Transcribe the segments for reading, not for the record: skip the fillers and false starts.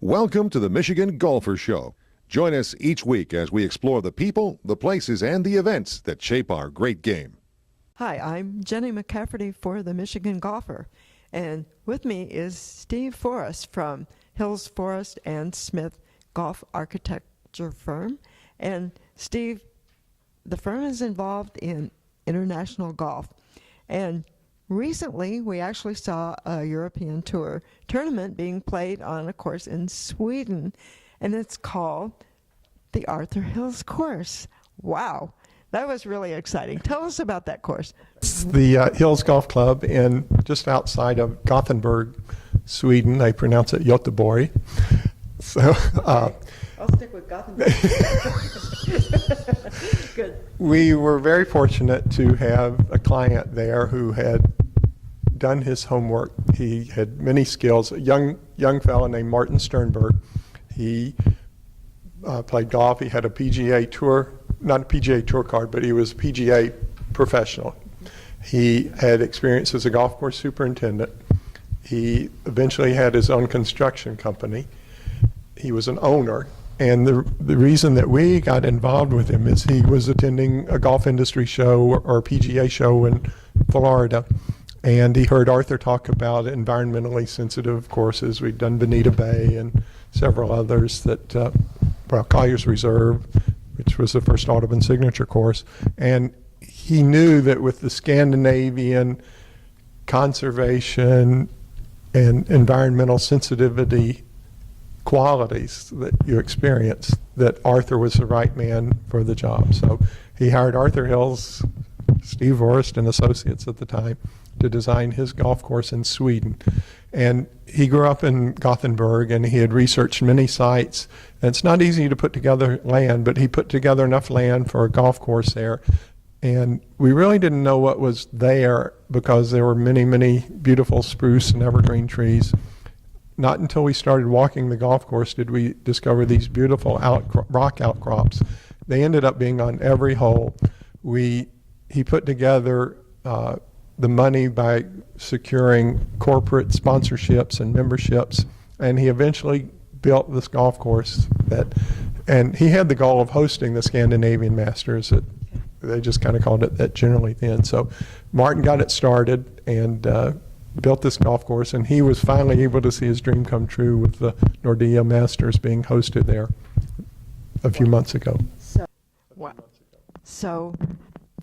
Welcome to the Michigan Golfer Show. Join us each week as we explore the people, the places, and the events that shape our great game. Hi, I'm Jenny McCafferty for the Michigan Golfer, and with me is Steve Forrest from Hills-Forrest-Smith Golf Architecture Firm. And Steve, the firm is involved in international golf, and recently we actually saw a European Tour tournament being played on a course in Sweden, and it's called the Arthur Hills course. Wow, that was really exciting. Tell us about that course. It's the Hills Golf Club in just outside of Gothenburg, Sweden. They pronounce it Göteborg. So I'll stick with Gothenburg. Good. We were very fortunate to have a client there who had done his homework. He had many skills. A young fellow named Martin Sternberg. He played golf. He had a PGA Tour, not a PGA Tour card, but he was a PGA professional. He had experience as a golf course superintendent. He eventually had his own construction company. He was an owner. And the reason that we got involved with him is he was attending a golf industry show or PGA show in Florida. And he heard Arthur talk about environmentally sensitive courses. We'd done Bonita Bay and several others that, Collier's Reserve, which was the first Audubon signature course. And he knew that with the Scandinavian conservation and environmental sensitivity qualities that you experience, that Arthur was the right man for the job. So he hired Arthur Hills, Steve Forrest and Associates at the time, to design his golf course in Sweden. And he grew up in Gothenburg, and he had researched many sites. And it's not easy to put together land, but he put together enough land for a golf course there. And we really didn't know what was there because there were many, many beautiful spruce and evergreen trees. Not until we started walking the golf course did we discover these beautiful rock outcrops. They ended up being on every hole. He put together the money by securing corporate sponsorships and memberships, and he eventually built this golf course and he had the goal of hosting the Scandinavian Masters. They just kind of called it that generally then. So Martin got it started and built this golf course, and he was finally able to see his dream come true with the Nordea Masters being hosted there a few months ago. So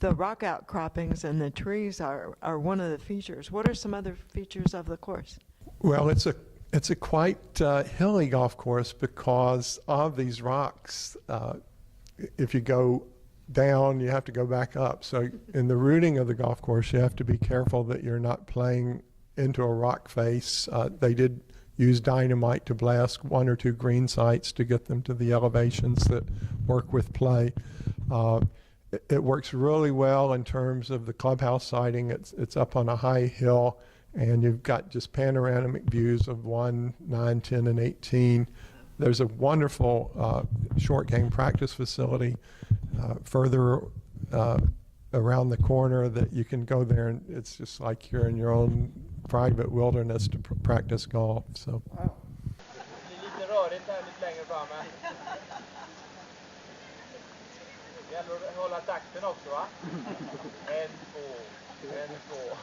the rock outcroppings and the trees are one of the features. What are some other features of the course? Well, it's a quite hilly golf course because of these rocks. If you go down, you have to go back up. So in the routing of the golf course, you have to be careful that you're not playing into a rock face. They did use dynamite to blast one or two green sites to get them to the elevations that work with play. It works really well in terms of the clubhouse siting. It's up on a high hill, and you've got just panoramic views of 1, 9, 10, and 18. There's a wonderful short game practice facility further around the corner that you can go there, and it's just like you're in your own private wilderness to practice golf. So. Wow. Hålla takten också, va? 1, 2, 1, 2.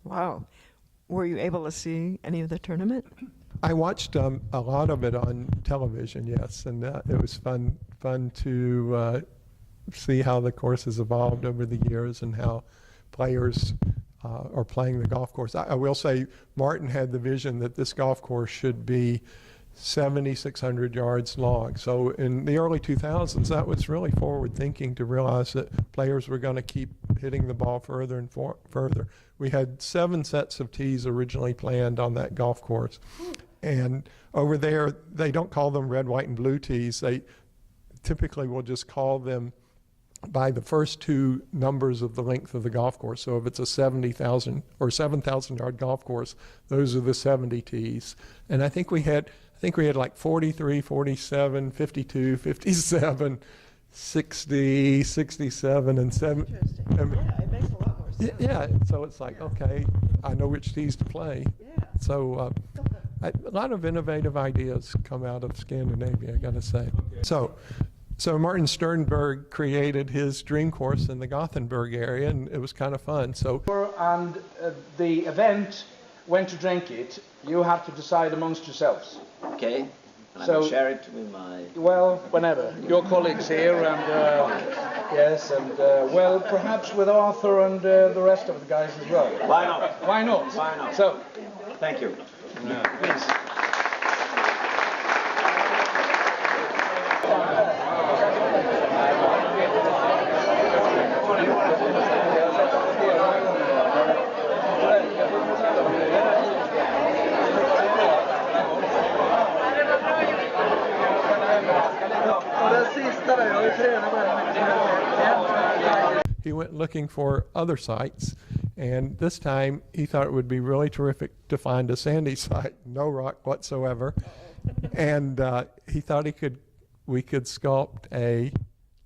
Wow. Were you able to see any of the tournament? I watched a lot of it on television, yes, and it was fun to see how the course has evolved over the years and how players are playing the golf course. I will say Martin had the vision that this golf course should be 7,600 yards long. So in the early 2000s, that was really forward thinking to realize that players were going to keep hitting the ball further and further. We had 7 sets of tees originally planned on that golf course. And over there, they don't call them red, white, and blue tees. They typically will just call them by the first two numbers of the length of the golf course. So if it's a 70,000 or 7,000 yard golf course, those are the 70 tees. And I think we had like 43, 47, 52, 57, 60, 67, and 7. Interesting. Yeah, it makes a lot more sense. Yeah, so it's like, okay, I know which tees to play. Yeah. So a lot of innovative ideas come out of Scandinavia, I got to say. So Martin Sternberg created his dream course in the Gothenburg area, and it was kind of fun. So And the event, when to drink it, you have to decide amongst yourselves. Okay, and So- I will share it with my... Well, whenever. Your colleagues here, and yes, and well, perhaps with Arthur and the rest of the guys as well. Why not? Why not? Why not? So, Thank you. please. he went looking for other sites, and this time he thought it would be really terrific to find a sandy site, no rock whatsoever. And he thought we could sculpt a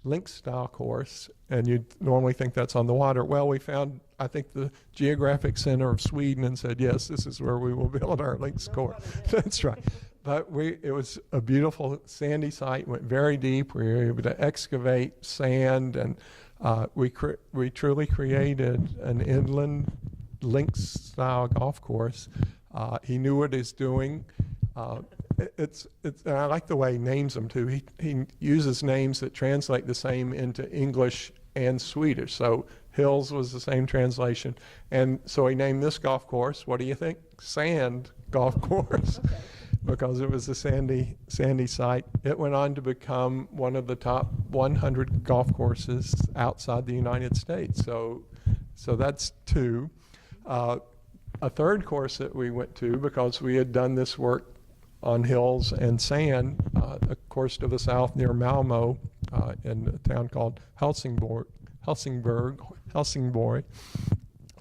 link style course, and you'd normally think that's on the water. Well, we found, I think, the geographic center of Sweden and said, yes, this is where we will build our links course. That's right. But it was a beautiful sandy site, went very deep. We were able to excavate sand, and we truly created an inland links style golf course. He knew what he's doing. And I like the way he names them too. He uses names that translate the same into English and Swedish. So Hills was the same translation. And so he named this golf course, what do you think? Sand Golf Course. Okay. Because it was a sandy site. It went on to become one of the top 100 golf courses outside the United States. So that's two. A third course that we went to, because we had done this work on hills and sand, a course to the south near Malmo, in a town called Helsingborg.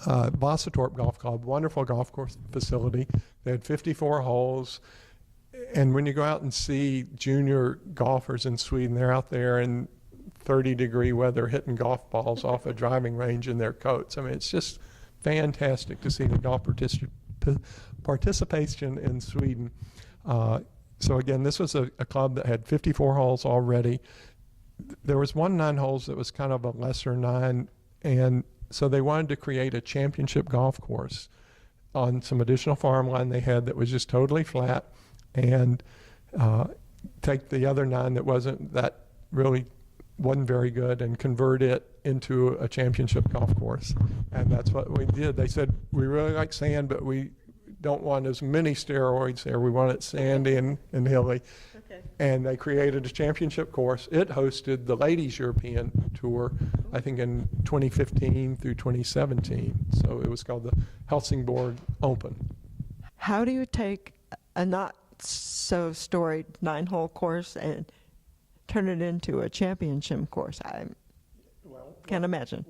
Vasatorps Golf Club, wonderful golf course facility. They had 54 holes. And when you go out and see junior golfers in Sweden, they're out there in 30-degree weather hitting golf balls off a driving range in their coats. I mean, it's just fantastic to see the golf participation in Sweden. So again, this was a club that had 54 holes already. There was one 9 holes that was kind of a lesser 9, and so they wanted to create a championship golf course on some additional farmland they had that was just totally flat, and take the other 9 that wasn't very good and convert it into a championship golf course. And that's what we did. They said, we really like sand, but we don't want as many steroids there. We want it sandy and hilly. Okay. And they created a championship course. It hosted the Ladies European Tour, I think in 2015 through 2017. So it was called the Helsingborg Open. How do you take a not so storied 9-hole course and turn it into a championship course? I can't imagine.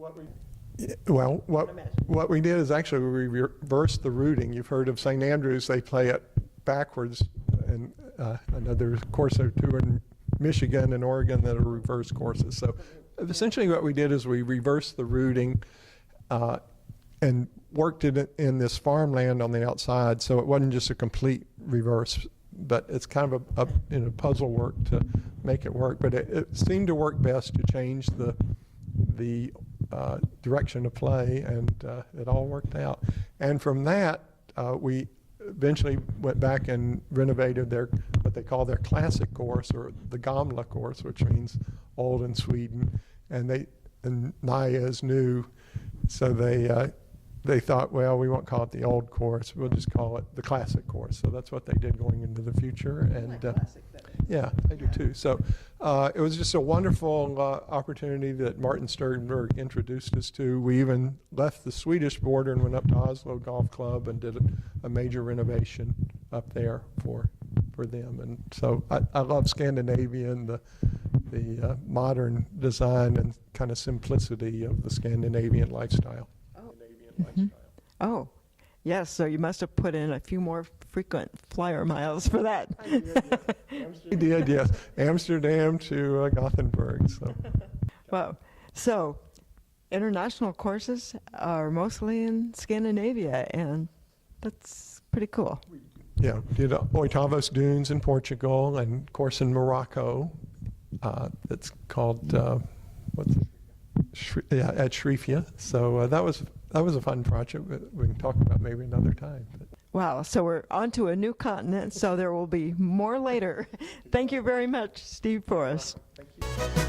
What we did is actually we reversed the routing. You've heard of St. Andrews, they play it backwards, and another course or two in Michigan and Oregon that are reverse courses. So essentially what we did is we reversed the routing and worked it in this farmland on the outside, so it wasn't just a complete reverse, but it's kind of a puzzle work to make it work. But it seemed to work best to change the direction of play, and it all worked out. And from that, we eventually went back and renovated what they call their classic course, or the Gamla course, which means old in Sweden, and Naya is new, so they thought, well, we won't call it the old course, we'll just call it the classic course. So that's what they did going into the future. And yeah, I do too. So it was just a wonderful opportunity that Martin Sternberg introduced us to. We even left the Swedish border and went up to Oslo Golf Club and did a major renovation up there for for them. And so I love Scandinavian, the modern design and kind of simplicity of the Scandinavian lifestyle. Oh, yes, so you must have put in a few more frequent flyer miles for that. We did, yes. Amsterdam to Gothenburg. So. Wow. So international courses are mostly in Scandinavia, and that's pretty cool. Yeah, did Oitavos Dunes in Portugal and course in Morocco. It's called at Shrifia. So that was a fun project that we can talk about maybe another time. But. Wow, so we're on to a new continent, so there will be more later. Thank you very much, Steve Forrest. Thank you.